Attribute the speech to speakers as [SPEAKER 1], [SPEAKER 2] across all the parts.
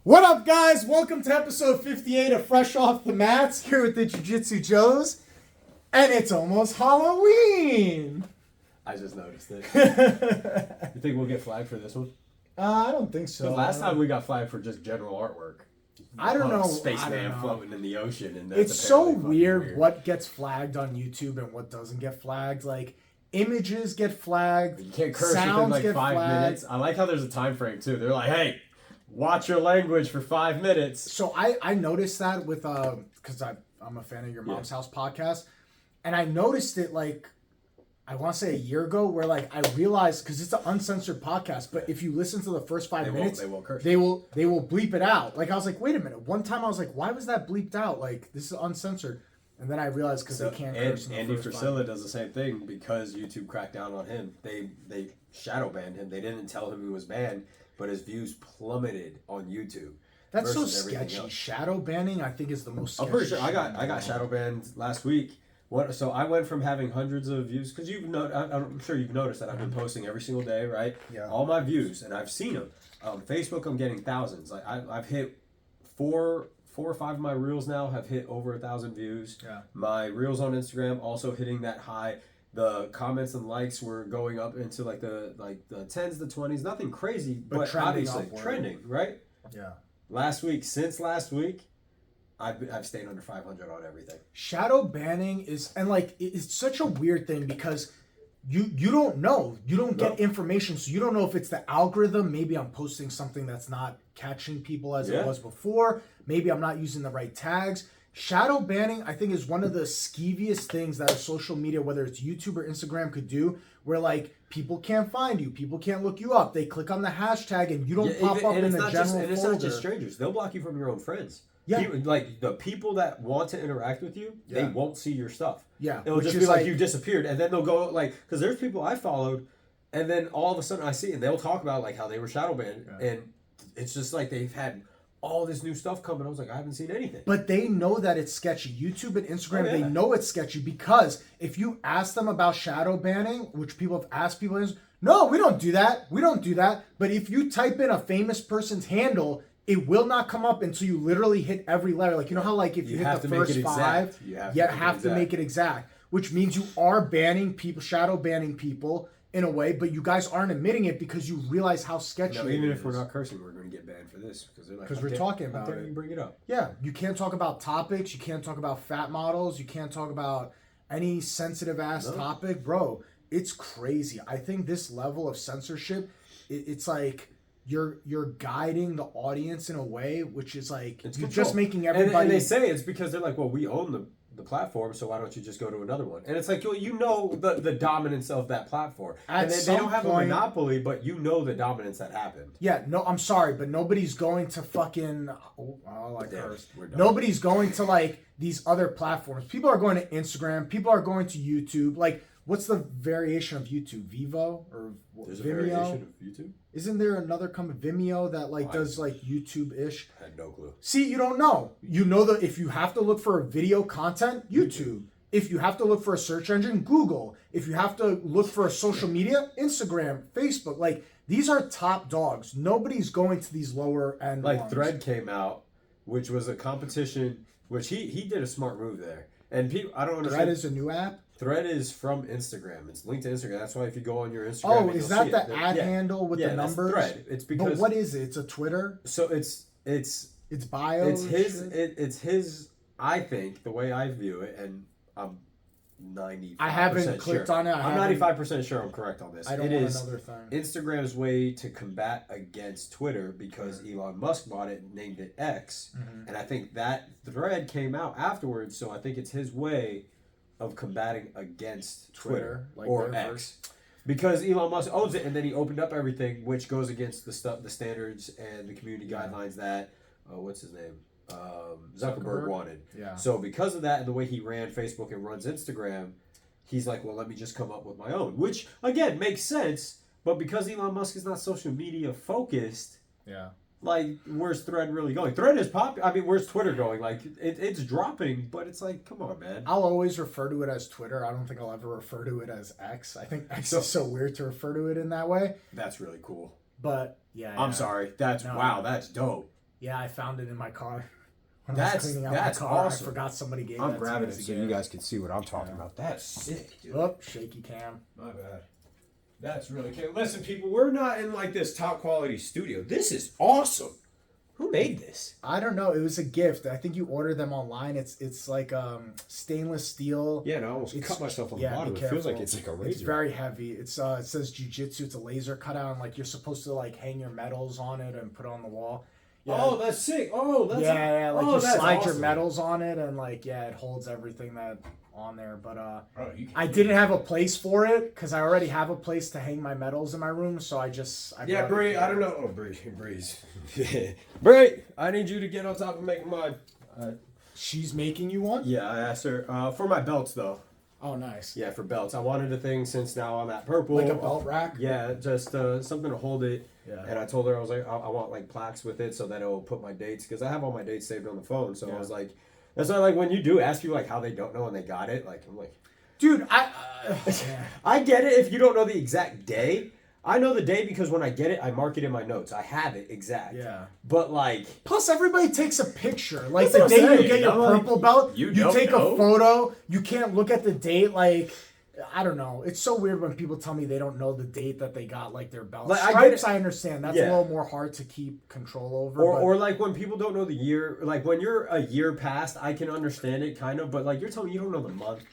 [SPEAKER 1] What up, guys? Welcome to episode 58 of Fresh Off the Mats here with the Jiu-Jitsu Joes. And it's almost Halloween.
[SPEAKER 2] I just noticed it. You think we'll get flagged for this one?
[SPEAKER 1] I don't think so.
[SPEAKER 2] The last time we got flagged for just general artwork.
[SPEAKER 1] I don't know.
[SPEAKER 2] Spaceman floating in the ocean. And that's
[SPEAKER 1] it's so
[SPEAKER 2] weird
[SPEAKER 1] what gets flagged on YouTube and what doesn't get flagged. Like, images get flagged.
[SPEAKER 2] You can't curse
[SPEAKER 1] sounds
[SPEAKER 2] within
[SPEAKER 1] get
[SPEAKER 2] 5
[SPEAKER 1] flagged.
[SPEAKER 2] minutes. I like how there's a time frame too. They're like, hey, watch your language for 5 minutes.
[SPEAKER 1] So I noticed that with because I'm a fan of your Mom's House podcast, and I noticed it like I want to say a year ago, where like I realized, because it's an uncensored podcast, but if you listen to the first 5 minutes,
[SPEAKER 2] they won't curse.
[SPEAKER 1] They will bleep it out. Like I was like, wait a minute. One time I was like, why was that bleeped out? Like this is uncensored. And then I realized because they can't curse in the
[SPEAKER 2] Andy
[SPEAKER 1] first 5
[SPEAKER 2] Frisella
[SPEAKER 1] minutes.
[SPEAKER 2] does the same thing because YouTube cracked down on him. They shadow banned him. They didn't tell him he was banned, but his views plummeted on YouTube.
[SPEAKER 1] That's so
[SPEAKER 2] versus everything
[SPEAKER 1] sketchy.
[SPEAKER 2] else.
[SPEAKER 1] Shadow banning, I think, is the most.
[SPEAKER 2] I'm
[SPEAKER 1] Sketchy
[SPEAKER 2] pretty sure
[SPEAKER 1] shit
[SPEAKER 2] I got shadow banned last week. So I went from having hundreds of views because I'm sure you've noticed that I've been posting every single day, right?
[SPEAKER 1] Yeah.
[SPEAKER 2] All my views, and I've seen them. Facebook, I'm getting thousands. Like I've hit four or five of my reels now have hit over 1,000 views.
[SPEAKER 1] Yeah.
[SPEAKER 2] My reels on Instagram also hitting that high. The comments and likes were going up into like the 10s, the 20s. Nothing crazy, but
[SPEAKER 1] trending
[SPEAKER 2] obviously
[SPEAKER 1] upward.
[SPEAKER 2] trending, right?
[SPEAKER 1] Yeah.
[SPEAKER 2] Since last week, I've stayed under 500 on everything.
[SPEAKER 1] Shadow banning is, and like it's such a weird thing because you don't know, you don't get information, so you don't know if it's the algorithm. Maybe I'm posting something that's not catching people as it was before. Maybe I'm not using the right tags. Shadow banning, I think, is one of the skeeviest things that a social media, whether it's YouTube or Instagram, could do, where like people can't find you, people can't look you up. They click on the hashtag and you don't pop up in the general folder.
[SPEAKER 2] And it's not just strangers. They'll block you from your own friends.
[SPEAKER 1] Yeah.
[SPEAKER 2] Like the people that want to interact with you, they won't see your stuff.
[SPEAKER 1] Yeah.
[SPEAKER 2] It'll just be like you disappeared. And then they'll go like, because there's people I followed, and then all of a sudden I see, and they'll talk about like how they were shadow banned. Yeah. And it's just like they've had all this new stuff coming. I was like, I haven't seen anything.
[SPEAKER 1] But they know that it's sketchy. YouTube and Instagram, they know it's sketchy because if you ask them about shadow banning, which people have asked people, no, we don't do that. We don't do that. But if you type in a famous person's handle, it will not come up until you literally hit every letter. Like, you know how like if you hit the first 5, you have to make it exact, which means you are banning people, shadow banning people in a way, but you guys aren't admitting it because you realize how sketchy it is.
[SPEAKER 2] Even if we're not cursing, we're going to get banned for this because they're like,
[SPEAKER 1] because we're talking about it.
[SPEAKER 2] You bring it up.
[SPEAKER 1] Yeah, you can't talk about topics. You can't talk about fat models. You can't talk about any sensitive ass topic, bro. It's crazy. I think this level of censorship, it's like you're guiding the audience in a way which is like you're just making everybody.
[SPEAKER 2] And they say it's because they're like, well, we own the platform, so why don't you just go to another one? And it's like, you know the dominance of that platform. And they don't have a monopoly, but you know the dominance that happened.
[SPEAKER 1] Yeah, no, I'm sorry, but nobody's going to fucking nobody's going to like these other platforms. People are going to Instagram, people are going to YouTube. Like, what's the variation of YouTube? Vivo or
[SPEAKER 2] There's
[SPEAKER 1] Vimeo?
[SPEAKER 2] A variation of YouTube?
[SPEAKER 1] Isn't there another company, Vimeo, that like does like YouTube-ish?
[SPEAKER 2] I had no clue.
[SPEAKER 1] See, you don't know. You know that if you have to look for video content, YouTube. If you have to look for a search engine, Google. If you have to look for a social media, Instagram, Facebook. Like, these are top dogs. Nobody's going to these lower end
[SPEAKER 2] Like
[SPEAKER 1] ones.
[SPEAKER 2] Thread came out, which was a competition, which he did a smart move there. And people, I don't understand.
[SPEAKER 1] Thread is a new app?
[SPEAKER 2] Thread is from Instagram. It's linked to Instagram. That's why if you go on your Instagram,
[SPEAKER 1] is that the ad handle with the numbers?
[SPEAKER 2] That's Thread. It's because.
[SPEAKER 1] But what is it? It's a Twitter.
[SPEAKER 2] So it's
[SPEAKER 1] bio.
[SPEAKER 2] It's his. I think the way I view it, and I'm 95%.
[SPEAKER 1] I haven't clicked on it.
[SPEAKER 2] I'm 95% sure I'm correct on this.
[SPEAKER 1] I don't want another thing.
[SPEAKER 2] Instagram's way to combat against Twitter because Elon Musk bought it and named it X, and I think that Thread came out afterwards. So I think it's his way of combating against Twitter
[SPEAKER 1] like
[SPEAKER 2] or X. Because Elon Musk owns it, and then he opened up everything, which goes against the standards and the community guidelines that what's his name, Zuckerberg wanted.
[SPEAKER 1] Yeah.
[SPEAKER 2] So because of that and the way he ran Facebook and runs Instagram, he's like, well, let me just come up with my own, which again makes sense. But because Elon Musk is not social media focused, like, where's Thread really going? Thread is popular. I mean, where's Twitter going? Like, it's dropping, but it's like, come on, man.
[SPEAKER 1] I'll always refer to it as Twitter. I don't think I'll ever refer to it as X. I think X is so weird to refer to it in that way.
[SPEAKER 2] That's really cool.
[SPEAKER 1] But, yeah.
[SPEAKER 2] I'm sorry. Wow, that's dope.
[SPEAKER 1] Yeah, I found it in my car.
[SPEAKER 2] That's awesome.
[SPEAKER 1] I forgot somebody gave
[SPEAKER 2] I'm
[SPEAKER 1] that
[SPEAKER 2] grabbing
[SPEAKER 1] to me
[SPEAKER 2] it so you guys can see what I'm talking about. That's sick, dude.
[SPEAKER 1] Oh, shaky cam.
[SPEAKER 2] My bad. That's really cool. Listen, people, we're not in like this top quality studio. This is awesome. Who made this?
[SPEAKER 1] I don't know. It was a gift. I think you order them online. It's like stainless steel.
[SPEAKER 2] Yeah, and I almost cut myself on the bottom. It feels like it's like a razor.
[SPEAKER 1] It's very heavy. It says jiu-jitsu. It's a laser cutout, and like you're supposed to like hang your medals on it and put it on the wall. Yeah.
[SPEAKER 2] Oh, that's sick. Oh, that's
[SPEAKER 1] like you slide your
[SPEAKER 2] awesome.
[SPEAKER 1] medals on it, and like it holds everything that on there. But
[SPEAKER 2] I
[SPEAKER 1] didn't have a place for it because I already have a place to hang my medals in my room. So I
[SPEAKER 2] Bree, I don't know. Oh, Breeze. Bree, I need you to get on top of making mine.
[SPEAKER 1] She's making you one?
[SPEAKER 2] Yeah, I asked her for my belts though.
[SPEAKER 1] Oh, nice.
[SPEAKER 2] Yeah, for belts. I wanted a thing since now I'm at purple.
[SPEAKER 1] Like a belt rack?
[SPEAKER 2] Yeah, just something to hold it.
[SPEAKER 1] Yeah.
[SPEAKER 2] And I told her, I was like, I want like plaques with it so that it will put my dates, because I have all my dates saved on the phone. So I was like, that's why like when you do ask people like how they don't know and they got it, like I'm like,
[SPEAKER 1] dude,
[SPEAKER 2] I get it if you don't know the exact day. I know the day because when I get it, I mark it in my notes. I have it exact.
[SPEAKER 1] Yeah.
[SPEAKER 2] But like,
[SPEAKER 1] plus everybody takes a picture. Like
[SPEAKER 2] That's
[SPEAKER 1] the
[SPEAKER 2] what I'm
[SPEAKER 1] day you
[SPEAKER 2] saying,
[SPEAKER 1] get your purple belt,
[SPEAKER 2] you
[SPEAKER 1] you
[SPEAKER 2] don't
[SPEAKER 1] take
[SPEAKER 2] know.
[SPEAKER 1] a photo. You can't look at the date. Like, I don't know. It's so weird when people tell me they don't know the date that they got like their belt.
[SPEAKER 2] Like,
[SPEAKER 1] Stripes, I understand. That's a
[SPEAKER 2] Yeah.
[SPEAKER 1] little more hard to keep control over.
[SPEAKER 2] Or like when people don't know the year, like when you're a year past, I can understand it kind of, but like you're telling me you don't know the month.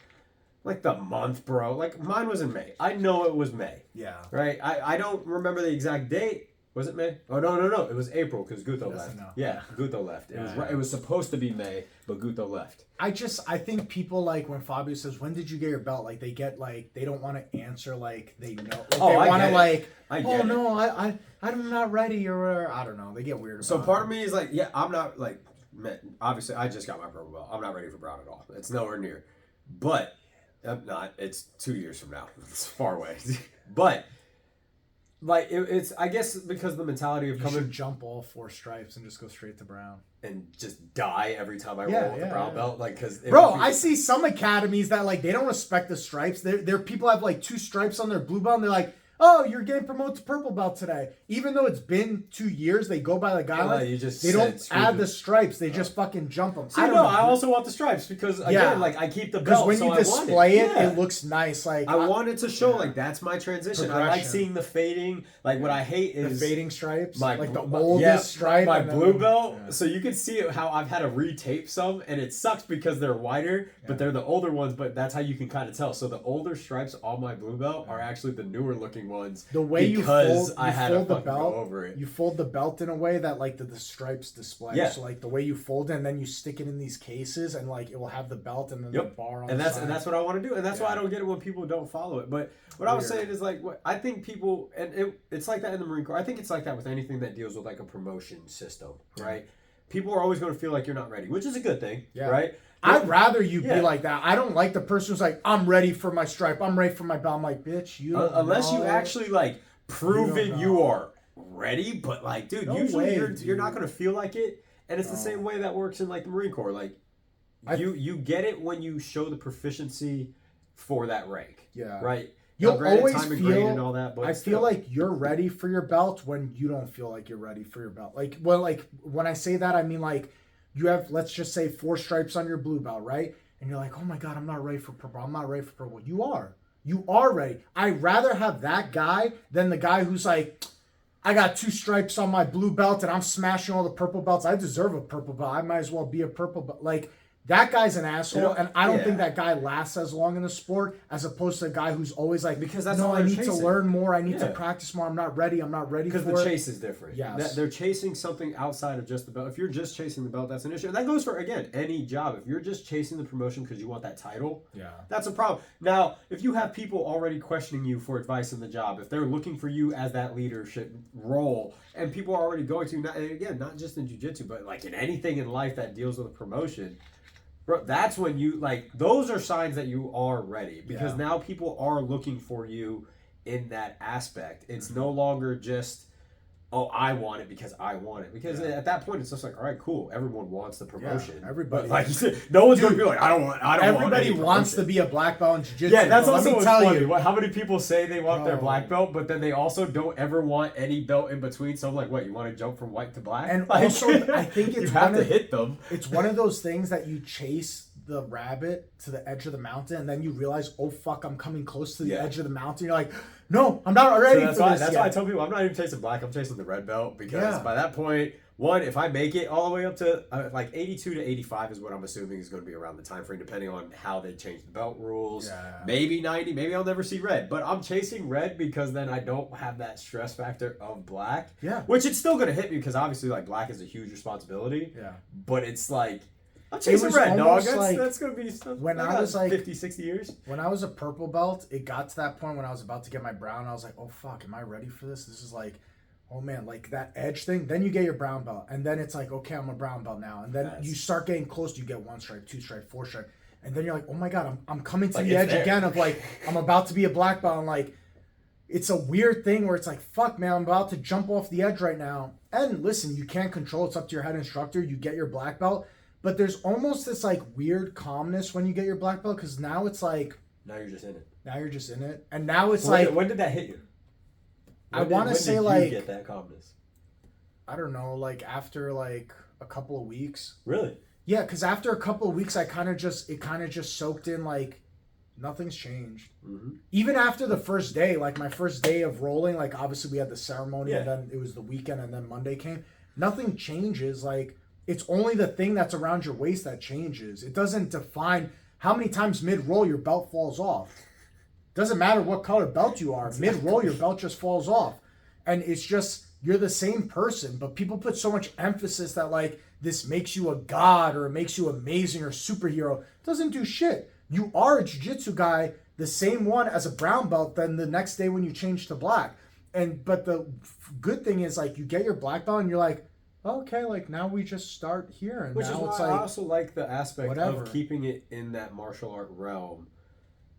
[SPEAKER 2] Like the month, bro. Like mine was in May. I know it was May.
[SPEAKER 1] Yeah.
[SPEAKER 2] Right? I don't remember the exact date. Was it May? Oh, no. It was April because Guto left. Yeah, Guto left. It was supposed to be May, but Guto left.
[SPEAKER 1] I think people like when Fabio says, "When did you get your belt?" Like they get like they don't want to answer like they know. Like, they want to like, I'm not ready or I don't know. They get weird.
[SPEAKER 2] So part of me is like, yeah, I'm not like, man, obviously I just got my purple belt. I'm not ready for brown at all. It's nowhere near. But I'm not. It's 2 years from now. It's far away. But like it's I guess because of the mentality of coming
[SPEAKER 1] jump all 4 stripes and just go straight to brown
[SPEAKER 2] and just die every time I roll with the brown belt, like because
[SPEAKER 1] I see some academies that like they don't respect the stripes. Their people have like 2 stripes on their blue belt and they're like, oh, you're getting promoted to purple belt today. Even though it's been 2 years, they go by the guidelines. They don't add the stripes. They just fucking jump them.
[SPEAKER 2] So I also want the stripes because again, like I keep the belt.
[SPEAKER 1] Because when you display it looks nice. Like
[SPEAKER 2] I want it to show like that's my transition. I like seeing the fading. Like what I hate is
[SPEAKER 1] the fading stripes.
[SPEAKER 2] Like
[SPEAKER 1] the oldest stripe.
[SPEAKER 2] My blue belt. Yeah. So you can see how I've had to retape some, and it sucks because they're wider, but they're the older ones. But that's how you can kind of tell. So the older stripes on my blue belt are actually the newer looking ones.
[SPEAKER 1] The way you fold the belt,
[SPEAKER 2] go over it.
[SPEAKER 1] You fold the belt in a way that like the stripes display.
[SPEAKER 2] Yeah.
[SPEAKER 1] So like the way you fold it, and then you stick it in these cases, and like it will have the belt and then the bar on
[SPEAKER 2] and
[SPEAKER 1] the side.
[SPEAKER 2] And that's what I want to do, and that's why I don't get it when people don't follow it. But what I was saying is like, I think people, and it's like that in the Marine Corps. I think it's like that with anything that deals with like a promotion system, right? People are always going to feel like you're not ready, which is a good thing, right?
[SPEAKER 1] I'd rather you be like that. I don't like the person who's like, I'm ready for my stripe. I'm ready for my belt. I'm like, bitch, you don't
[SPEAKER 2] unless
[SPEAKER 1] know.
[SPEAKER 2] you actually like prove you are ready. But like, dude, usually you're not going to feel like it. And it's the same way that works in like the Marine Corps. Like you get it when you show the proficiency for that rank.
[SPEAKER 1] Yeah.
[SPEAKER 2] Right.
[SPEAKER 1] You'll always feel
[SPEAKER 2] and all that, but
[SPEAKER 1] I feel like you're ready for your belt when you don't feel like you're ready for your belt. Like, well, like when I say that, I mean like you have, let's just say 4 stripes on your blue belt, right? And you're like, oh my God, I'm not ready for purple. I'm not ready for purple. You are. You are ready. I'd rather have that guy than the guy who's like, I got 2 stripes on my blue belt and I'm smashing all the purple belts. I deserve a purple belt. I might as well be a purple belt. Like, that guy's an asshole, and I don't think that guy lasts as long in the sport as opposed to a guy who's always like,
[SPEAKER 2] because that's
[SPEAKER 1] no,
[SPEAKER 2] all
[SPEAKER 1] I need
[SPEAKER 2] chasing.
[SPEAKER 1] to learn more. I need to practice more. I'm not ready. I'm not ready for it.
[SPEAKER 2] Because the chase is different.
[SPEAKER 1] Yes.
[SPEAKER 2] They're chasing something outside of just the belt. If you're just chasing the belt, that's an issue. And that goes for, again, any job. If you're just chasing the promotion because you want that title, that's a problem. Now, if you have people already questioning you for advice in the job, if they're looking for you as that leadership role, and people are already going to, and again, not just in jiu-jitsu, but like in anything in life that deals with a promotion, bro, that's when you, like, those are signs that you are ready. Because now people are looking for you in that aspect. It's no longer just, oh, I want it because I want it. Because at that point, it's just like, all right, cool. Everyone wants the promotion.
[SPEAKER 1] Yeah, everybody.
[SPEAKER 2] But like you said, no one's going to be like, I don't want
[SPEAKER 1] everybody wants to be a black belt in jiu-jitsu.
[SPEAKER 2] Yeah, that's also what's funny.
[SPEAKER 1] You.
[SPEAKER 2] How many people say they want their black belt, but then they also don't ever want any belt in between? So I'm like, what, you want to jump from white to black?
[SPEAKER 1] And
[SPEAKER 2] like,
[SPEAKER 1] also, I think it's
[SPEAKER 2] you have to hit them.
[SPEAKER 1] It's one of those things that you chase the rabbit to the edge of the mountain, and then you realize, oh fuck, I'm coming close to the edge of the mountain. You're like, no, I'm not ready for this.
[SPEAKER 2] That's why I tell people I'm not even chasing black. I'm chasing the red belt because by that point, one, if I make it all the way up to like 82 to 85 is what I'm assuming is going to be around the time frame, depending on how they change the belt rules. Yeah. Maybe 90. Maybe I'll never see red, but I'm chasing red because then I don't have that stress factor of black.
[SPEAKER 1] Yeah.
[SPEAKER 2] Which it's still going to hit me because obviously like black is a huge responsibility.
[SPEAKER 1] Yeah.
[SPEAKER 2] But it's like. I'm chasing red, dog. That's going to be
[SPEAKER 1] when I was like
[SPEAKER 2] 50, 60 years.
[SPEAKER 1] When I was a purple belt, it got to that point when I was about to get my brown. I was like, oh, fuck, am I ready for this? This is like, oh, man, like that edge thing. Then you get your brown belt. And then it's like, okay, I'm a brown belt now. And then you start getting close. You get 1 strike, 2 strike, 4 strike. And then you're like, oh, my God, I'm coming to the edge again of like, I'm about to be a black belt. And like, it's a weird thing where it's like, fuck, man, I'm about to jump off the edge right now. And listen, you can't control. It's up to your head instructor. You get your black belt. But there's almost this like weird calmness when you get your black belt because now it's like
[SPEAKER 2] now you're just in it.
[SPEAKER 1] Now you're just in it, and now it's
[SPEAKER 2] when did that hit you?
[SPEAKER 1] I want to say like
[SPEAKER 2] get that calmness.
[SPEAKER 1] I don't know, like after like a couple of weeks.
[SPEAKER 2] Really?
[SPEAKER 1] Yeah, because after a couple of weeks, it kind of just soaked in like nothing's changed. Mm-hmm. Even after the first day, like my first day of rolling, like obviously we had the ceremony and then it was the weekend and then Monday came. Nothing changes, like. It's only the thing that's around your waist that changes. It doesn't define how many times mid-roll your belt falls off. Doesn't matter what color belt you are. Mid-roll, your belt just falls off. And it's just, you're the same person. But people put so much emphasis that, like, this makes you a god or it makes you amazing or superhero. It doesn't do shit. You are a jiu-jitsu guy, the same one as a brown belt, then the next day when you change to black. But the good thing is, like, you get your black belt and you're like, okay, like now we just start here, and
[SPEAKER 2] which
[SPEAKER 1] now
[SPEAKER 2] is why
[SPEAKER 1] it's
[SPEAKER 2] I also like the aspect
[SPEAKER 1] of
[SPEAKER 2] keeping it in that martial art realm.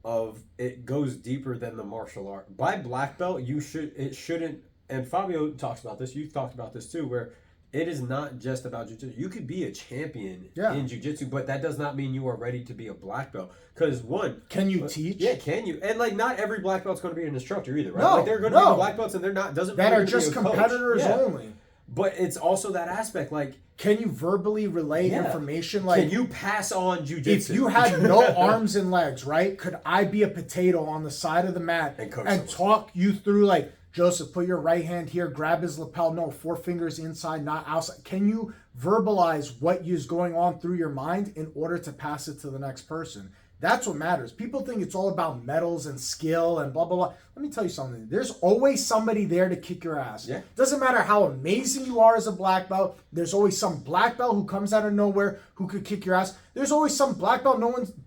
[SPEAKER 2] Of it goes deeper than the martial art. By black belt, it shouldn't. And Fabio talks about this. You've talked about this too, where it is not just about jiu-jitsu. You could be a champion in jiu-jitsu, but that does not mean you are ready to be a black belt. Because
[SPEAKER 1] can you teach?
[SPEAKER 2] Yeah, can you? And like, not every black belt's going to be an instructor either, right?
[SPEAKER 1] No,
[SPEAKER 2] like, they're going to be black belts, and they're not. Doesn't
[SPEAKER 1] that are just competitors only.
[SPEAKER 2] But it's also that aspect, like...
[SPEAKER 1] Can you verbally relay information? Like,
[SPEAKER 2] can you pass on jiu-jitsu?
[SPEAKER 1] If you had no arms and legs, right? Could I be a potato on the side of the mat and talk you through, like, Joseph, put your right hand here, grab his lapel, no, 4 fingers inside, not outside. Can you verbalize what is going on through your mind in order to pass it to the next person? That's what matters. People think it's all about medals and skill and blah, blah, blah. Let me tell you something. There's always somebody there to kick your ass.
[SPEAKER 2] Yeah.
[SPEAKER 1] Doesn't matter how amazing you are as a black belt. There's always some black belt who comes out of nowhere who could kick your ass. There's always some black belt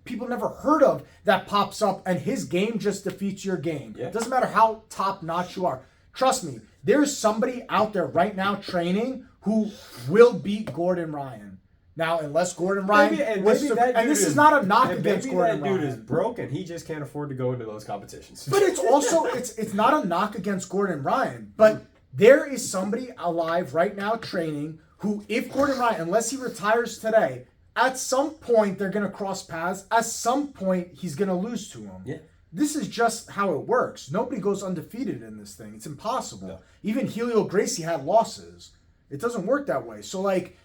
[SPEAKER 1] people never heard of that pops up and his game just defeats your game.
[SPEAKER 2] Yeah.
[SPEAKER 1] Doesn't matter how top-notch you are. Trust me, there's somebody out there right now training who will beat Gordon Ryan. Now, unless Gordon Ryan and this is not a knock against Gordon Ryan.
[SPEAKER 2] Maybe that dude is broken. He just can't afford to go into those competitions.
[SPEAKER 1] But it's also it's not a knock against Gordon Ryan. But there is somebody alive right now training who, if Gordon Ryan, unless he retires today, at some point they're gonna cross paths. At some point he's gonna lose to him.
[SPEAKER 2] Yeah.
[SPEAKER 1] This is just how it works. Nobody goes undefeated in this thing. It's impossible. No. Even Helio Gracie had losses. It doesn't work that way. So like,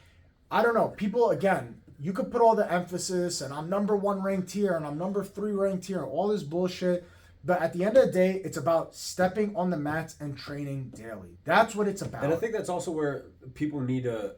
[SPEAKER 1] I don't know. People, again, you could put all the emphasis and I'm number 1 ranked here and I'm number 3 ranked here and all this bullshit. But at the end of the day, it's about stepping on the mats and training daily. That's what it's about.
[SPEAKER 2] And I think that's also where people need to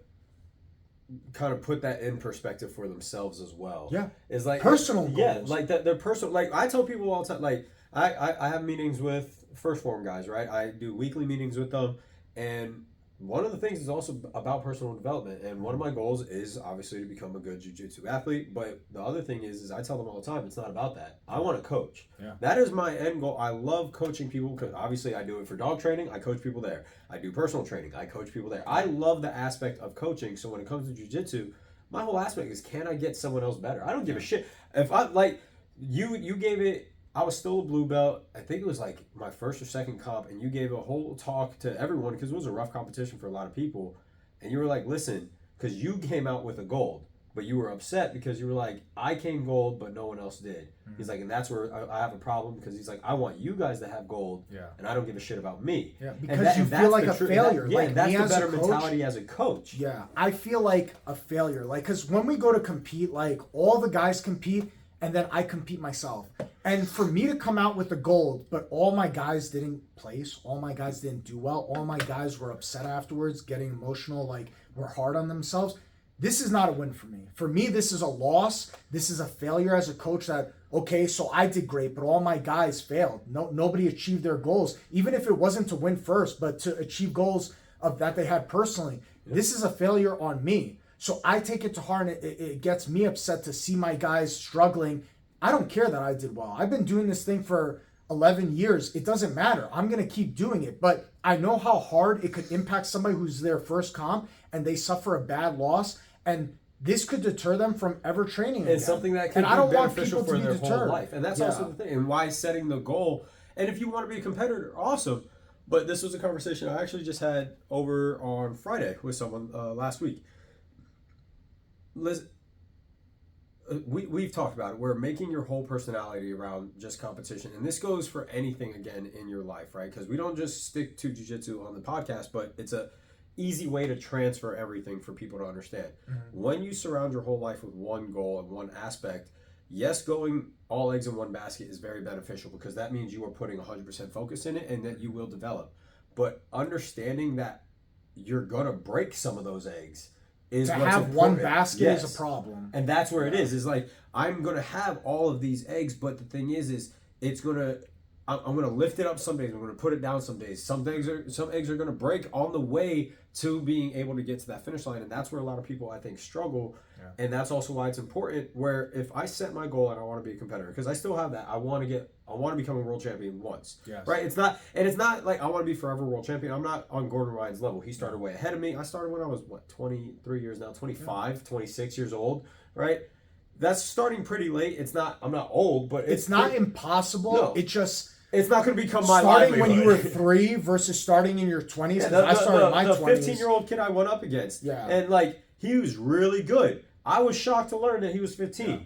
[SPEAKER 2] kind of put that in perspective for themselves as well.
[SPEAKER 1] Yeah.
[SPEAKER 2] It's like
[SPEAKER 1] personal goals.
[SPEAKER 2] Yeah, like that. They're personal. Like I tell people all the time. Like I have meetings with First Form guys, right? I do weekly meetings with them, and one of the things is also about personal development. And one of my goals is obviously to become a good jiu-jitsu athlete. But the other thing is I tell them all the time, it's not about that. I want to coach.
[SPEAKER 1] Yeah.
[SPEAKER 2] That is my end goal. I love coaching people because obviously I do it for dog training. I coach people there. I do personal training. I coach people there. I love the aspect of coaching. So when it comes to jiu-jitsu, my whole aspect is, can I get someone else better? I don't give a shit. If I, like, you gave it I was still a blue belt. I think it was like my first or second comp, and you gave a whole talk to everyone because it was a rough competition for a lot of people. And you were like, listen, because you came out with a gold, but you were upset because you were like, I came gold, but no one else did. He's like, and that's where I have a problem because he's like, I want you guys to have gold, and I don't give a shit about me.
[SPEAKER 1] Yeah, because you feel like a failure.
[SPEAKER 2] Yeah,
[SPEAKER 1] like
[SPEAKER 2] that's
[SPEAKER 1] me
[SPEAKER 2] the
[SPEAKER 1] as
[SPEAKER 2] better
[SPEAKER 1] a coach,
[SPEAKER 2] mentality as a coach.
[SPEAKER 1] Yeah, I feel like a failure. Like, because when we go to compete, like all the guys compete, and then I compete myself. And for me to come out with the gold, but all my guys didn't place, all my guys didn't do well, all my guys were upset afterwards, getting emotional, like were hard on themselves. This is not a win for me. For me, this is a loss. This is a failure as a coach that, okay, so I did great, but all my guys failed. Nobody achieved their goals, even if it wasn't to win first, but to achieve goals of that they had personally. This is a failure on me. So I take it to heart, and it gets me upset to see my guys struggling. I don't care that I did well. I've been doing this thing for 11 years. It doesn't matter. I'm going to keep doing it. But I know how hard it could impact somebody who's their first comp and they suffer a bad loss. And this could deter them from ever training again.
[SPEAKER 2] It's something that can be beneficial for their whole life. And that's also the thing. And why setting the goal. And if you want to be a competitor, awesome. But this was a conversation I actually just had over on Friday with someone last week. We've talked about it. We're making your whole personality around just competition. And this goes for anything, again, in your life, right? Because we don't just stick to jiu-jitsu on the podcast, but it's a easy way to transfer everything for people to understand. Mm-hmm. When you surround your whole life with one goal and one aspect, yes, going all eggs in one basket is very beneficial because that means you are putting 100% focus in it and that you will develop. But understanding that you're going to break some of those eggs is
[SPEAKER 1] to
[SPEAKER 2] what's
[SPEAKER 1] have
[SPEAKER 2] important.
[SPEAKER 1] One basket is a problem.
[SPEAKER 2] And that's where it is like, I'm going to have all of these eggs, but the thing is it's going to, I'm going to lift it up some days. I'm going to put it down some days. Some eggs are going to break on the way to being able to get to that finish line. And that's where a lot of people, I think, struggle. Yeah. And that's also why it's important where if I set my goal and I want to be a competitor, because I still have that, I want to become a world champion once. Yes. Right? It's not like I want to be forever world champion. I'm not on Gordon Ryan's level. He started way ahead of me. I started when I was, 23 years now, 25, 26 years old, right? That's starting pretty late. I'm not old, but
[SPEAKER 1] it's not impossible. No.
[SPEAKER 2] It's not going to become my
[SPEAKER 1] starting when you were 3 versus starting in your 20s.
[SPEAKER 2] I started in my 20s. The 15-year-old kid I went up against. Yeah. And he was really good. I was shocked to learn that he was 15. Yeah.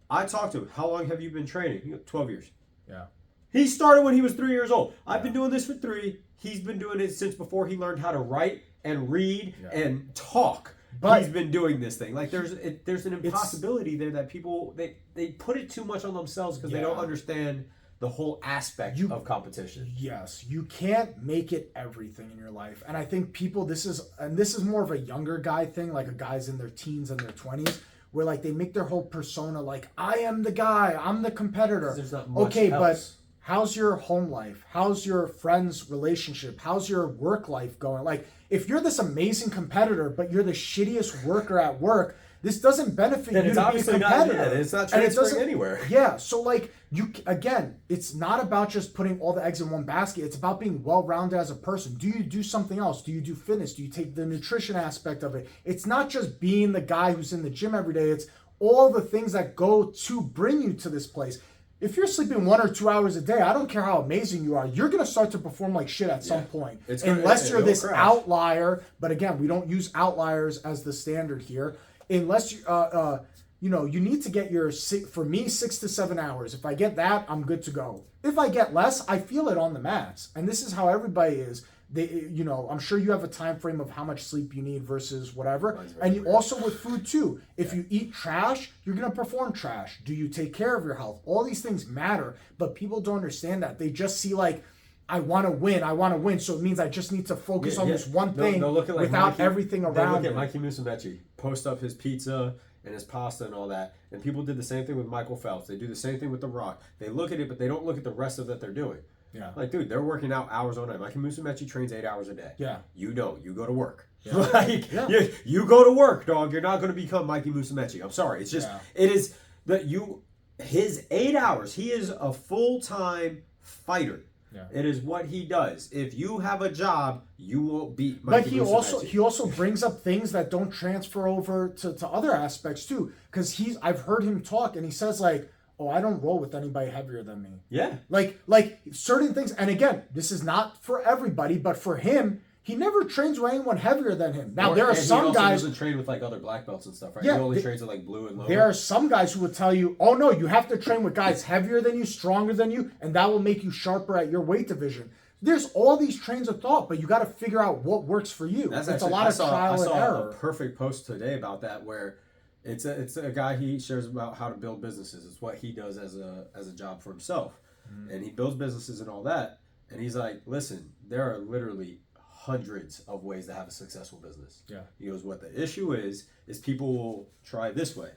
[SPEAKER 2] I talked to him. How long have you been training? He goes, 12 years. Yeah. He started when he was 3 years old. I've been doing this for 3. He's been doing it since before he learned how to write and read and talk. But he's been doing this thing. There's an impossibility there that people they put it too much on themselves because they don't understand the whole aspect of competition.
[SPEAKER 1] Yes, you can't make it everything in your life. And I think people, this is more of a younger guy thing, like a guys in their teens and their 20s, where they make their whole persona I am the guy, I'm the competitor.
[SPEAKER 2] There's not much else.
[SPEAKER 1] But how's your home life? How's your friends' relationship? How's your work life going? If you're this amazing competitor, but you're the shittiest worker at work, this doesn't benefit you to be a competitor.
[SPEAKER 2] It's not transferring anywhere.
[SPEAKER 1] Yeah, so it's not about just putting all the eggs in one basket. It's about being well-rounded as a person. Do you do something else? Do you do fitness? Do you take the nutrition aspect of it? It's not just being the guy who's in the gym every day. It's all the things that go to bring you to this place. If you're sleeping 1 or 2 hours a day, I don't care how amazing you are, you're going to start to perform like shit at some point. Unless you're this outlier. But again, we don't use outliers as the standard here. Unless you need to get for me, 6 to 7 hours. If I get that, I'm good to go. If I get less, I feel it on the mats. And this is how everybody is. I'm sure you have a time frame of how much sleep you need versus whatever. And you also with food too. If you eat trash, you're going to perform trash. Do you take care of your health? All these things matter, but people don't understand that. They just see I want to win, so it means I just need to focus on this one thing without everything around
[SPEAKER 2] me. Look at Mikey Musumeci, post up his pizza and his pasta and all that, and people did the same thing with Michael Phelps. They do the same thing with The Rock. They look at it, but they don't look at the rest of that they're doing. Yeah. Dude, they're working out hours all night. Mikey Musumeci trains 8 hours a day. Yeah. You don't. You go to work. Yeah. You go to work, dog. You're not going to become Mikey Musumeci. I'm sorry. It's just, it is that his 8 hours, he is a full-time fighter. Yeah. It is what he does. If you have a job, you won't beat Mikey Musumeci.
[SPEAKER 1] He also brings up things that don't transfer over to other aspects too. Because I've heard him talk and he says oh, I don't roll with anybody heavier than me.
[SPEAKER 2] Yeah.
[SPEAKER 1] Like certain things, and again, this is not for everybody, but for him, he never trains with anyone heavier than him. Now, there are some guys...
[SPEAKER 2] He doesn't train with, like, other black belts and stuff, right?
[SPEAKER 1] Yeah,
[SPEAKER 2] he only trains with, like, blue and lower.
[SPEAKER 1] There are some guys who will tell you, oh, no, you have to train with guys heavier than you, stronger than you, and that will make you sharper at your weight division. There's all these trains of thought, but you got to figure out what works for you. It's a lot of trial and error.
[SPEAKER 2] I saw a perfect post today about that where it's a guy, he shares about how to build businesses. It's what he does as a job for himself. And he builds businesses and all that. And he's like, listen, there are literally hundreds of ways to have a successful business.
[SPEAKER 1] Yeah.
[SPEAKER 2] He goes, what the issue is people will try this way,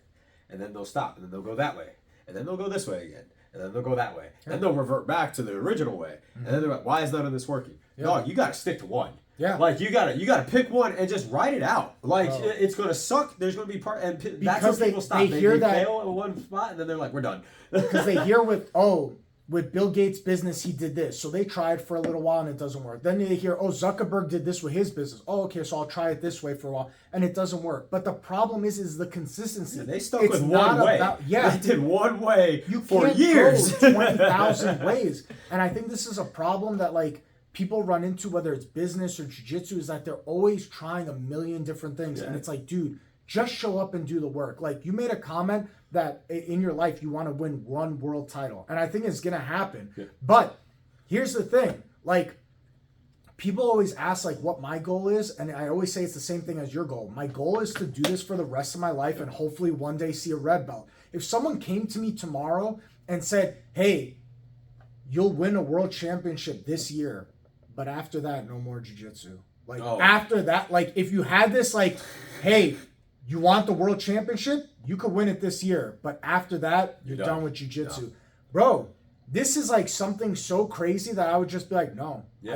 [SPEAKER 2] and then they'll stop, and then they'll go that way, and then they'll go this way again, and then they'll go that way. Yeah. Then they'll revert back to the original way. And then they're like, why is none of this working? Yeah. Dog, you got to stick to one.
[SPEAKER 1] Yeah.
[SPEAKER 2] Like, you gotta pick one and just write it out. Like, it's going to suck. There's going to be part, and that's how people stop. They fail in one spot, and then they're like, we're done.
[SPEAKER 1] Because they hear with Bill Gates' business, he did this. So they tried for a little while and it doesn't work. Then they hear, Zuckerberg did this with his business. Oh, okay, so I'll try it this way for a while. And it doesn't work. But the problem is the consistency.
[SPEAKER 2] Yeah, they stuck with one way. They did one way for years.
[SPEAKER 1] Go 20,000 ways. And I think this is a problem that, like, people run into, whether it's business or jiu-jitsu, is that they're always trying a million different things. Yeah. And it's like, dude, just show up and do the work. Like, you made a comment that in your life you want to win one world title. And I think it's going to happen. Yeah. But here's the thing. Like, people always ask, like, what my goal is. And I always say it's the same thing as your goal. My goal is to do this for the rest of my life and hopefully one day see a red belt. If someone came to me tomorrow and said, hey, you'll win a world championship this year, but after that, no more jiu-jitsu. Like, after that, like, if you had this, like, hey, you want the world championship? You could win it this year. But after that, you're done with jiu-jitsu. No. Bro, this is like something so crazy that I would just be like, no. Yeah,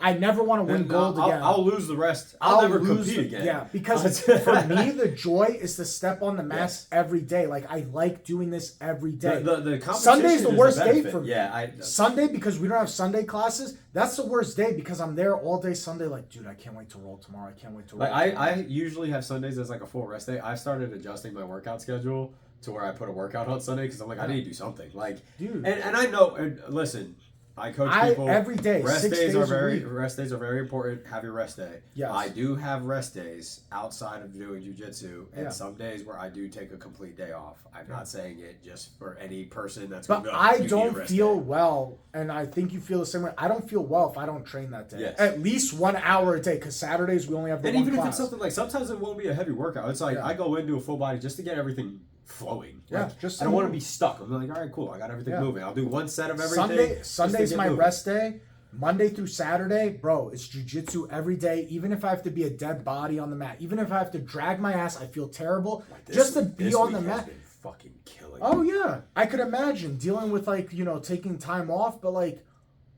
[SPEAKER 1] I never want to win gold again.
[SPEAKER 2] I'll lose the rest. I'll never compete again.
[SPEAKER 1] Yeah, because for me, the joy is to step on the mat every day. Like, I like doing this every day.
[SPEAKER 2] The
[SPEAKER 1] Sunday's the worst day for me.
[SPEAKER 2] Yeah,
[SPEAKER 1] Sunday, because we don't have Sunday classes, that's the worst day because I'm there all day Sunday. Like, dude, I can't wait to roll tomorrow. I can't wait to roll.
[SPEAKER 2] Like, I usually have Sundays as like a full rest day. I started adjusting my workout schedule to where I put a workout on Sunday because I'm like, I need to do something. Like, dude, and I know. And listen, I coach people
[SPEAKER 1] every day. Rest days are
[SPEAKER 2] very important. Have your rest day.
[SPEAKER 1] Yes.
[SPEAKER 2] I do have rest days outside of doing jiu-jitsu, and some days where I do take a complete day off. I'm not saying it just for any person that's.
[SPEAKER 1] But I don't feel well, and I think you feel the same way. I don't feel well if I don't train that day. Yes. At least 1 hour a day, because Saturdays we only have the one class. And even if it's
[SPEAKER 2] something like, sometimes it won't be a heavy workout. It's like I go into a full body just to get everything flowing.
[SPEAKER 1] Yeah,
[SPEAKER 2] like, I don't want to be stuck. I'm like, all right, cool. I got everything moving. I'll do one set of everything.
[SPEAKER 1] Sunday's my rest day. Monday through Saturday, bro, it's jiu-jitsu every day. Even if I have to be a dead body on the mat, even if I have to drag my ass, I feel terrible. Just to be on the mat.
[SPEAKER 2] Been fucking killing.
[SPEAKER 1] Oh yeah, I could imagine dealing with, like, taking time off, but like,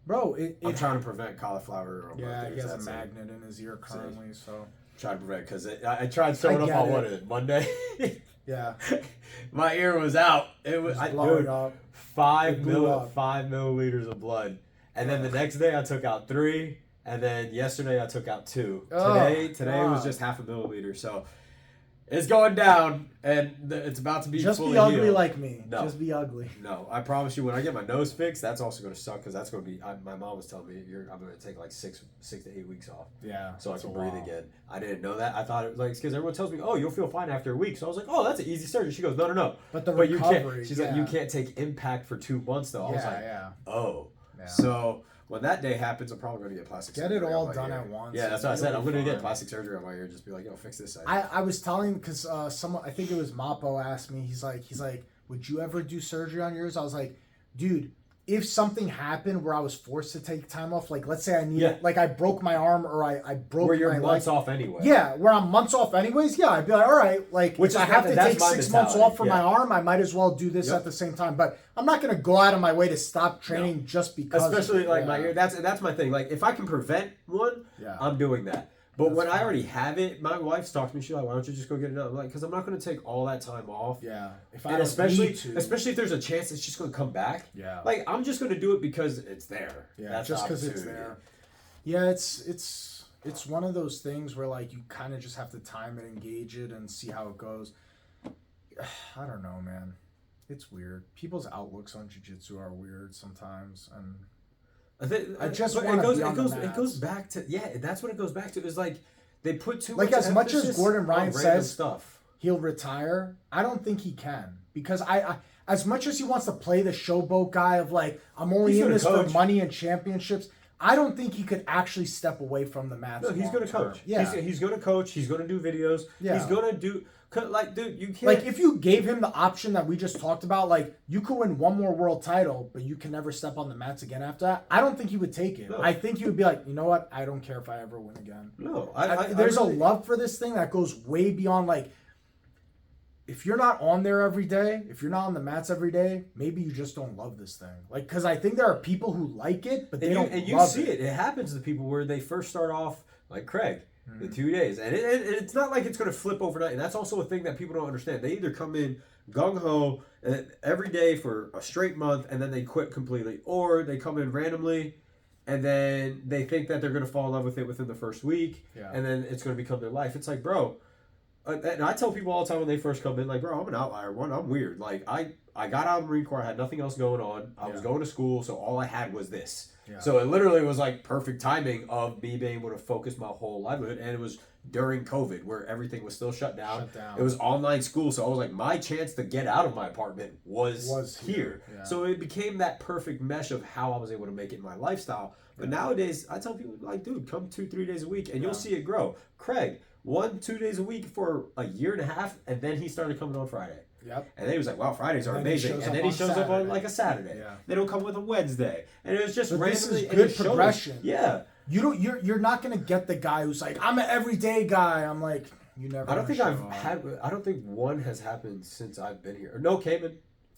[SPEAKER 1] bro,
[SPEAKER 2] I'm trying to prevent cauliflower.
[SPEAKER 1] Yeah, he has a magnet in his ear currently, so.
[SPEAKER 2] I'm trying to prevent, because I tried throwing up on Monday.
[SPEAKER 1] Yeah,
[SPEAKER 2] my ear was out. It was blowing
[SPEAKER 1] up.
[SPEAKER 2] 5 milliliters of blood, and then the next day I took out 3, and then yesterday I took out 2. Today was just 0.5 milliliter. So it's going down, and it's about to be
[SPEAKER 1] just
[SPEAKER 2] fully
[SPEAKER 1] be ugly
[SPEAKER 2] healed.
[SPEAKER 1] like me.
[SPEAKER 2] No.
[SPEAKER 1] Just be ugly.
[SPEAKER 2] No, I promise you. When I get my nose fixed, that's also going to suck because that's going to be. My mom was telling me I'm going to take like 6 to 8 weeks off.
[SPEAKER 1] Yeah,
[SPEAKER 2] so I can breathe again. I didn't know that. I thought it was like because everyone tells me, "Oh, you'll feel fine after a week." So I was like, "Oh, that's an easy surgery." She goes, "No."
[SPEAKER 1] But recovery,
[SPEAKER 2] you can't. She's like, "You can't take impact for 2 months though." I was like, "Oh." Yeah. So when that day happens, I'm probably going to get plastic surgery.
[SPEAKER 1] Get it all done at once.
[SPEAKER 2] Yeah, that's what I said. I'm going to get plastic surgery on my ear. Just be like, yo, fix this side.
[SPEAKER 1] I was telling, because someone, I think it was Mappo, asked me, he's like, would you ever do surgery on yours? I was like, dude, if something happened where I was forced to take time off, like let's say I need, like I broke my arm or I broke
[SPEAKER 2] where you're
[SPEAKER 1] my
[SPEAKER 2] months
[SPEAKER 1] leg.
[SPEAKER 2] Off anyway.
[SPEAKER 1] Yeah, where I'm months off anyways. Yeah, I'd be like, all right, like if I have to take 6 months off for my arm, I might as well do this at the same time. But I'm not gonna go out of my way to stop training just because.
[SPEAKER 2] Especially like my ear. That's my thing. Like if I can prevent one, I'm doing that. But when I already have it, my wife's talking to me. She's like, "Why don't you just go get it done?" I'm like, "Because I'm not going to take all that time off."
[SPEAKER 1] Yeah.
[SPEAKER 2] Especially if there's a chance it's just going to come back.
[SPEAKER 1] Yeah.
[SPEAKER 2] Like I'm just going to do it because it's there.
[SPEAKER 1] Yeah. That's just because it's there. Yeah, it's one of those things where like you kind of just have to time it, engage it, and see how it goes. I don't know, man. It's weird. People's outlooks on jiu-jitsu are weird sometimes, and
[SPEAKER 2] I just want to be on the mats. It goes back to that's what it goes back to. Is like they put too much
[SPEAKER 1] as much as Gordon Ryan says
[SPEAKER 2] stuff.
[SPEAKER 1] He'll retire. I don't think he can, because I as much as he wants to play the showboat guy of like, I'm only in this for money and championships, I don't think he could actually step away from the mats.
[SPEAKER 2] No, he's going to coach. Yeah, he's going to coach. He's going to do videos. Yeah. He's going to do. Like, dude, you can't.
[SPEAKER 1] Like, if you gave him the option that we just talked about, like, you could win one more world title, but you can never step on the mats again after that. I don't think he would take it. No. I think he would be like, you know what? I don't care if I ever win again.
[SPEAKER 2] No,
[SPEAKER 1] there's really a love for this thing that goes way beyond, like, if you're not on there every day, if you're not on the mats every day, maybe you just don't love this thing. Like, because I think there are people who like it, but they don't love it.
[SPEAKER 2] And you see it. It happens to people where they first start off, like Craig. The 2 days. And it's not like it's going to flip overnight. And that's also a thing that people don't understand. They either come in gung-ho every day for a straight month and then they quit completely. Or they come in randomly and then they think that they're going to fall in love with it within the first week. Yeah. And then it's going to become their life. It's like, bro, and I tell people all the time when they first come in, like, bro, I'm an outlier. One, I'm weird. Like, I got out of the Marine Corps. I had nothing else going on. I was going to school, so all I had was this. Yeah. So it literally was like perfect timing of me being able to focus my whole livelihood. And it was during COVID where everything was still shut down. It was online school. So I was like, my chance to get out of my apartment was here. Yeah. So it became that perfect mesh of how I was able to make it my lifestyle. But nowadays, I tell people, like, dude, come 2-3 days a week and you'll see it grow. Craig, 1-2 days a week for a year and a half. And then he started coming on Friday.
[SPEAKER 1] Yep.
[SPEAKER 2] And then he was like, wow, Fridays are amazing. And then he shows up on like a Saturday. Yeah. They don't come with a Wednesday. And it was just randomly. This is
[SPEAKER 1] good progression.
[SPEAKER 2] Yeah.
[SPEAKER 1] You're not gonna get the guy who's like, I'm an everyday guy. I'm like, you never.
[SPEAKER 2] I don't think one has happened since I've been here. No,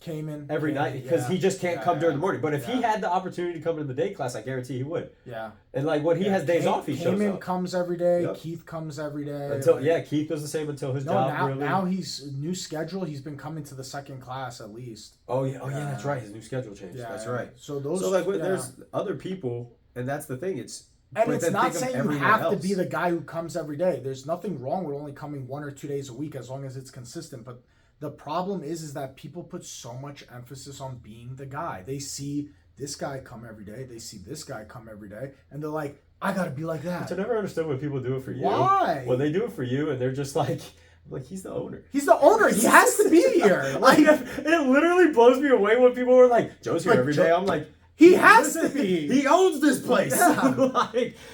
[SPEAKER 2] Cayman every night because he just can't come during the morning. But if he had the opportunity to come in the day class, I guarantee he would.
[SPEAKER 1] Yeah.
[SPEAKER 2] And like when he has days off, he shows up.
[SPEAKER 1] Cayman comes every day. Yep. Keith comes every day.
[SPEAKER 2] Until Keith does the same until his job.
[SPEAKER 1] Now he's new schedule. He's been coming to the second class at least.
[SPEAKER 2] Oh yeah, that's right. His new schedule changed. Yeah, that's right.
[SPEAKER 1] So those.
[SPEAKER 2] So like there's other people, and that's the thing. It's
[SPEAKER 1] not saying you have to be the guy who comes every day. There's nothing wrong with only coming 1 or 2 days a week as long as it's consistent. But the problem is that people put so much emphasis on being the guy. They see this guy come every day. They see this guy come every day. And they're like, I got to be like that.
[SPEAKER 2] Which I never understood when people do it for you.
[SPEAKER 1] Why?
[SPEAKER 2] When they do it for you and they're just like, he's the owner.
[SPEAKER 1] He's the owner. He has to be here.
[SPEAKER 2] Like, it literally blows me away when people are like, Joe's here every day. I'm like,
[SPEAKER 1] he has to be.
[SPEAKER 2] He owns this place. Yeah.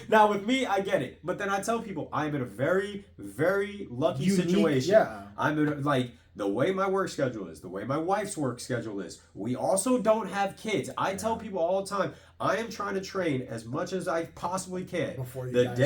[SPEAKER 2] Now with me, I get it. But then I tell people I'm in a very, very lucky situation.
[SPEAKER 1] Yeah.
[SPEAKER 2] I'm in the way my work schedule is, the way my wife's work schedule is. We also don't have kids. I tell people all the time, I am trying to train as much as I possibly can.
[SPEAKER 1] Before you
[SPEAKER 2] but the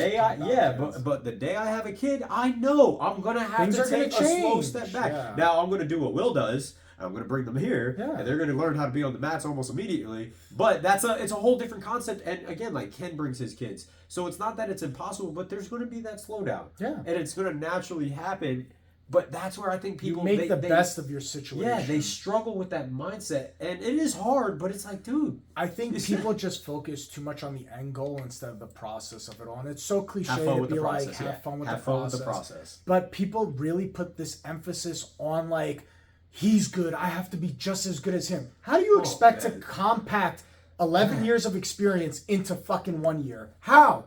[SPEAKER 2] day I have a kid, I know I'm gonna have to take a slow step back. Yeah. Now I'm gonna do what Will does. I'm going to bring them here, and they're going to learn how to be on the mats almost immediately. But it's a whole different concept. And again, like Ken brings his kids, so it's not that it's impossible, but there's going to be that slowdown.
[SPEAKER 1] Yeah,
[SPEAKER 2] and it's going to naturally happen. But that's where I think people
[SPEAKER 1] make the best of your situation.
[SPEAKER 2] Yeah, they struggle with that mindset, and it is hard. But it's like, dude,
[SPEAKER 1] I think people just focus too much on the end goal instead of the process of it all. And it's so cliche to be like, have fun with the process. But people really put this emphasis on like, he's good, I have to be just as good as him. How do you expect to compact 11 years of experience into fucking 1 year? How?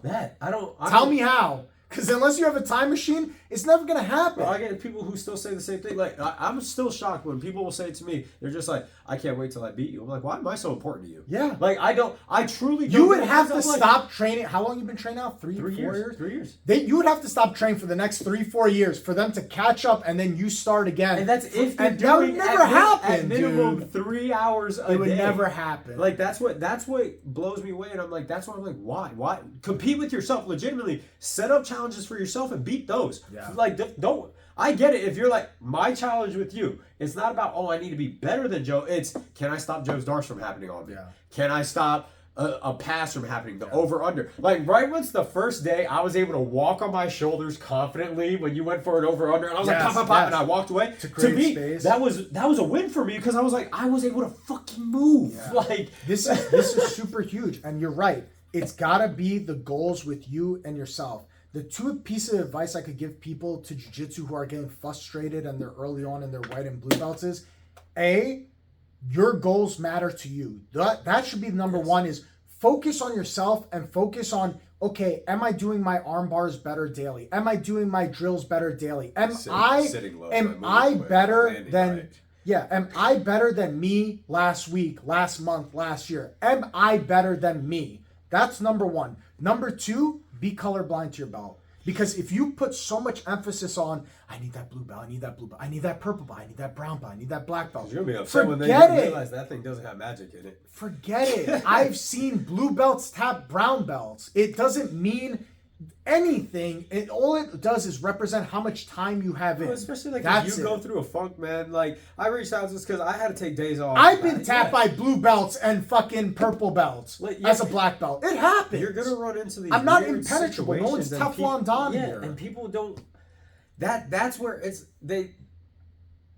[SPEAKER 1] Tell me how. Because unless you have a time machine, it's never going to happen.
[SPEAKER 2] Well, I get people who still say the same thing. Like, I'm still shocked when people will say to me, they're just like, I can't wait till I beat you. I'm like, why am I so important to you?
[SPEAKER 1] Yeah.
[SPEAKER 2] Like, I truly don't.
[SPEAKER 1] You would have to stop training. How long you been training now? 3 years?
[SPEAKER 2] 3 years.
[SPEAKER 1] You would have to stop training for the next 3-4 years for them to catch up and then you start again.
[SPEAKER 2] And that's if
[SPEAKER 1] that would never happen,
[SPEAKER 2] at minimum
[SPEAKER 1] dude.
[SPEAKER 2] 3 hours a day.
[SPEAKER 1] It would never happen.
[SPEAKER 2] Like, that's what blows me away. And I'm like, that's why I'm like, why? Why? Compete with yourself legitimately. Set up challenges for yourself and beat those.
[SPEAKER 1] Yeah.
[SPEAKER 2] Like, don't. I get it. If you're like, my challenge with you, it's not about, I need to be better than Joe. It's, can I stop Joe's darts from happening on me?
[SPEAKER 1] Yeah.
[SPEAKER 2] Can I stop a pass from happening? The over-under. Like, right once the first day, I was able to walk on my shoulders confidently when you went for an over-under. And I was like, pop, pop, pop, and I walked away. To me,
[SPEAKER 1] space.
[SPEAKER 2] that was a win for me because I was like, I was able to fucking move.
[SPEAKER 1] Yeah.
[SPEAKER 2] Like,
[SPEAKER 1] this is super huge. And you're right. It's got to be the goals with you and yourself. The two pieces of advice I could give people to jiu-jitsu who are getting frustrated and they're early on in their white and blue belts is, A, your goals matter to you. That should be number one, is focus on yourself and focus on, okay, am I doing my arm bars better daily? Am I doing my drills better daily? Am I better than me last week, last month, last year? Am I better than me? That's number one. Number two, be colorblind to your belt. Because if you put so much emphasis on, I need that blue belt, I need that blue belt, I need that purple belt, I need that brown belt, I need that black belt.
[SPEAKER 2] You're going to be upset when they realize that thing doesn't have magic in it.
[SPEAKER 1] Forget it. I've seen blue belts tap brown belts. It doesn't mean anything. All it does is represent how much time you have in.
[SPEAKER 2] Especially like if you go through a funk, man. Like, I reached out just because I had to take days off.
[SPEAKER 1] I've been tapped by blue belts and fucking purple belts as a black belt. It happens.
[SPEAKER 2] You're gonna run into these.
[SPEAKER 1] I'm not impenetrable. No one's Teflon Don here.
[SPEAKER 2] And people don't. That's where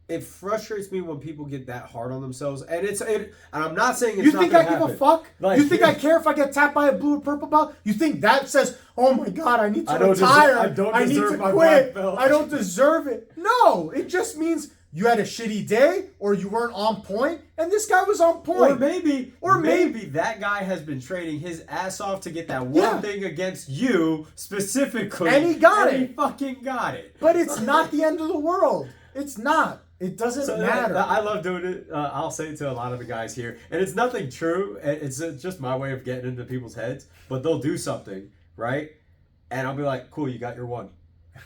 [SPEAKER 2] it frustrates me when people get that hard on themselves, and and I'm not saying it's
[SPEAKER 1] you think I give a fuck? Like, you think I care if I get tapped by a blue or purple belt? You think that says, oh my god, I need to retire, I need to quit, I don't deserve it? No, it just means you had a shitty day, or you weren't on point, and this guy was on point.
[SPEAKER 2] Or maybe that guy has been training his ass off to get that one thing against you specifically,
[SPEAKER 1] and he got it.
[SPEAKER 2] He fucking got it.
[SPEAKER 1] But it's not the end of the world. It's not. It doesn't matter.
[SPEAKER 2] I love doing it. I'll say it to a lot of the guys here. And it's nothing true. It's just my way of getting into people's heads. But they'll do something, right? And I'll be like, cool, you got your one.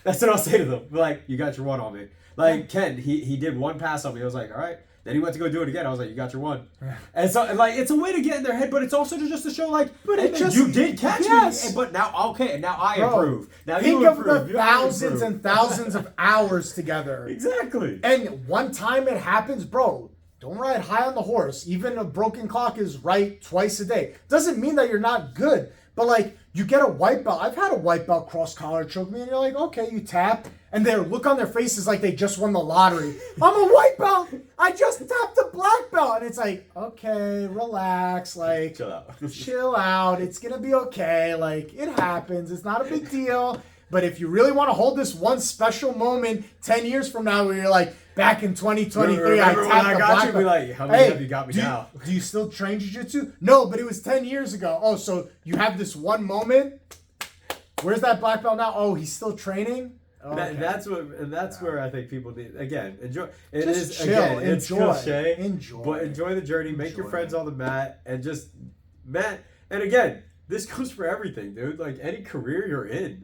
[SPEAKER 2] That's what I'll say to them. Like, you got your one on me. Like, Ken, he did one pass on me. I was like, all right. Then he went to go do it again. I was like, you got your one. And so, like, it's a way to get in their head, but it's also just to show, like, you did catch me. But now, now I approve. Now
[SPEAKER 1] think of the thousands and thousands of hours together.
[SPEAKER 2] Exactly.
[SPEAKER 1] And one time it happens, bro, don't ride high on the horse. Even a broken clock is right twice a day. Doesn't mean that you're not good. But, like, you get a white belt. I've had a white belt cross collar choke me, and you're like, okay, you tap. And their look on their face is like they just won the lottery. I'm a white belt. I just tapped a black belt. And it's like, okay, relax. Like, chill out. It's going to be okay. Like, it happens. It's not a big deal. But if you really want to hold this one special moment 10 years from now where you're like, back in 2023, I tapped the black belt.
[SPEAKER 2] Be like, how many have you got me now?
[SPEAKER 1] Do you still train jiu-jitsu? No, but it was 10 years ago. Oh, so you have this one moment? Where's that black belt now? Oh, he's still training?
[SPEAKER 2] Okay. That's where I think people need, again, enjoy.
[SPEAKER 1] It's cliche,
[SPEAKER 2] but enjoy the journey. Make your friends on the mat, and just and again, this goes for everything, dude. Like, any career you're in,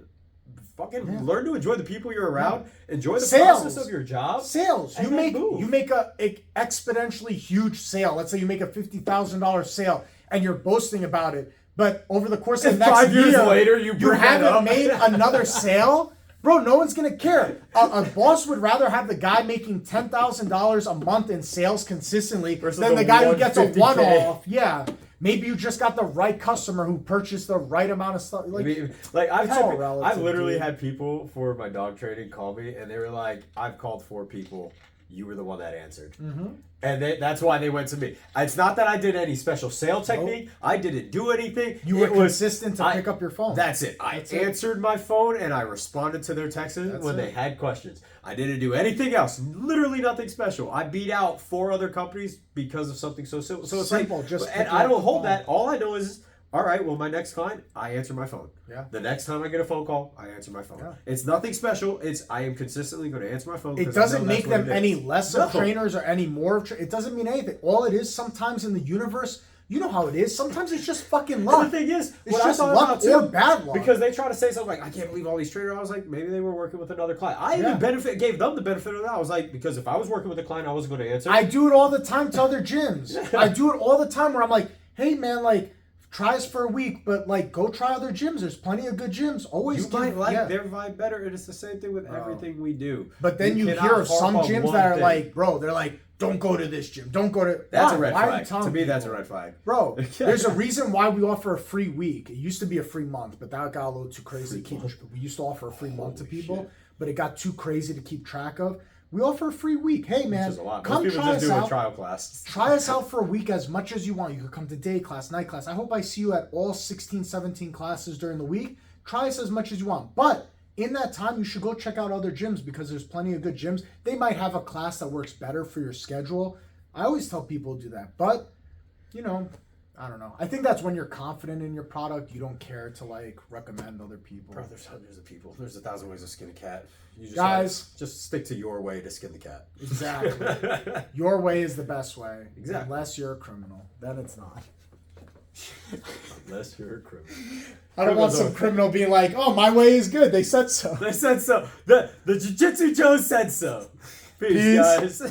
[SPEAKER 2] fucking learn to enjoy the people you're around. Enjoy the process of your job.
[SPEAKER 1] Sales. You make a exponentially huge sale. Let's say you make a $50,000 sale, and you're boasting about it. But over the course of the next
[SPEAKER 2] 5 years later, you
[SPEAKER 1] haven't made another sale. Bro, no one's going to care. A boss would rather have the guy making $10,000 a month in sales consistently than the guy who gets a one-off. Yeah. Maybe you just got the right customer who purchased the right amount of stuff.
[SPEAKER 2] I've literally had people for my dog training call me, and they were like, I've called 4 people. You were the one that answered. Mm-hmm. And that's why they went to me. It's not that I did any special sale technique. Nope. I didn't do anything.
[SPEAKER 1] You were consistent to pick up your phone.
[SPEAKER 2] That's it. I answered my phone, and I responded to their texts when they had questions. I didn't do anything else. Literally nothing special. I beat out 4 other companies because of something so simple. So it's simple. And I don't hold that. All I know is, all right, well, my next client, I answer my phone. Yeah. The next time I get a phone call, I answer my phone. Yeah. It's nothing special. I am consistently going to answer my phone.
[SPEAKER 1] It doesn't make them any less of trainers or any more of it doesn't mean anything. All it is, sometimes in the universe, you know how it is. Sometimes it's just fucking luck.
[SPEAKER 2] And the thing is,
[SPEAKER 1] it's just luck or bad luck.
[SPEAKER 2] Because they try to say something like, I can't believe all these trainers. I was like, maybe they were working with another client. I even gave them the benefit of that. I was like, because if I was working with a client, I wasn't going to answer.
[SPEAKER 1] I do it all the time to other gyms. I do it all the time where I'm like, hey man, like, try us for a week, but like, go try other gyms. There's plenty of good gyms. Always
[SPEAKER 2] might like their vibe better, and it's the same thing with everything we do.
[SPEAKER 1] But then you hear of some gyms that are like, bro, they're like, don't go to this gym. Don't go to.
[SPEAKER 2] That's a red flag. To me, that's a red flag,
[SPEAKER 1] bro. There's a reason why we offer a free week. It used to be a free month, but that got a little too crazy to keep. We used to offer a free month to people, but it got too crazy to keep track of. We offer a free week. Hey, man, come try us out.
[SPEAKER 2] Trial class.
[SPEAKER 1] Try us out for a week as much as you want. You could come to day class, night class. I hope I see you at all 16, 17 classes during the week. Try us as much as you want. But in that time, you should go check out other gyms because there's plenty of good gyms. They might have a class that works better for your schedule. I always tell people to do that. But, you know, I don't know. I think that's when you're confident in your product. You don't care to like recommend other people.
[SPEAKER 2] Bro, there's hundreds of people. There's 1,000 ways to skin a cat. You just
[SPEAKER 1] Guys,
[SPEAKER 2] just stick to your way to skin the cat.
[SPEAKER 1] Exactly. Your way is the best way.
[SPEAKER 2] Exactly.
[SPEAKER 1] Unless you're a criminal. Then it's not.
[SPEAKER 2] Unless you're a criminal.
[SPEAKER 1] I don't want some criminal being like, oh, my way is good. They said so.
[SPEAKER 2] They said so. The Jiu-Jitsu Joe said so. Peace. Guys.